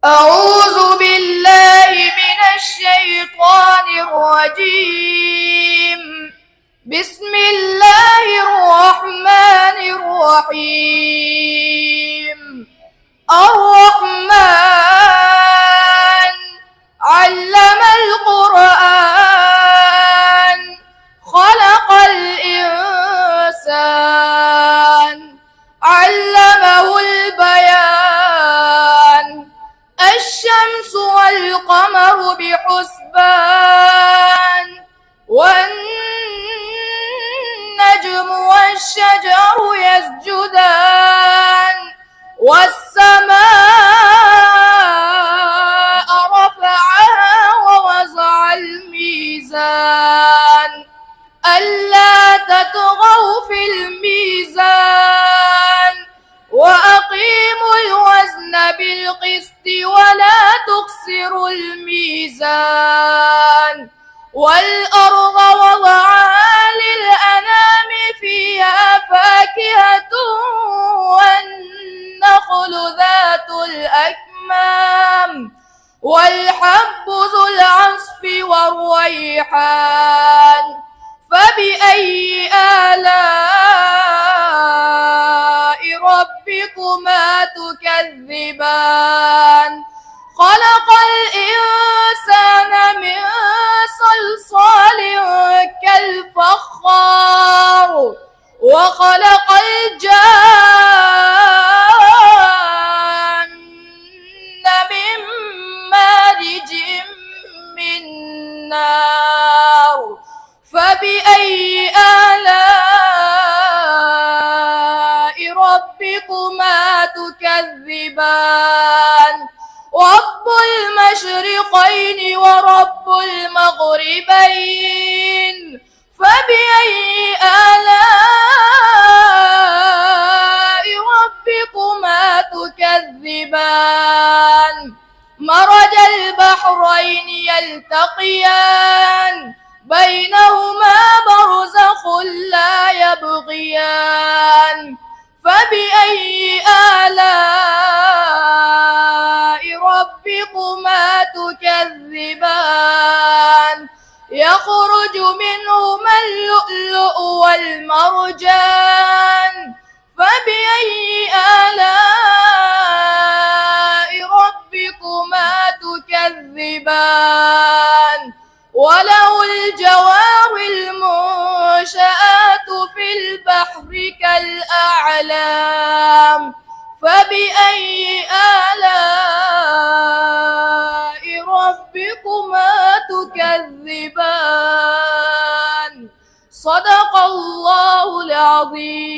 أعوذ بالله من الشيطان الرجيم. بسم الله الرحمن الرحيم. الرحمن علم القرآن خلق الإنسان علمه البيان. الشمس والقمر بحسبان والنجم والشجر يسجدان والسماء رفعها ووضع الميزان ألا تطغوا في الميزان وأقيموا الوزن بالقسط ولا تخسروا الميزان. والأرض وضعها للأنام فيها فاكهة والنخل ذات الأكمام والحب ذو العصف والريحان. فبأي آلاء ربكما تكذبان؟ خلق الإنسان من صلصال كالفخار وخلق الجان من مارج من نار. فبأي آلاء ربكما تكذبان؟ رب المشرقين ورب المغربين. فبأي آلاء ربكما تكذبان؟ مرج البحرين يلتقيان بينهما برزخ لا يبغيان. فبأي آلاء ربكما تكذبان؟ يخرج منهما اللؤلؤ والمرجان. فبأي آلاء ربكما تكذبان؟ وله الجوار المنشآت في البحر كالأعلام. فبأي آلاء ربكما تكذبان؟ صدق الله العظيم.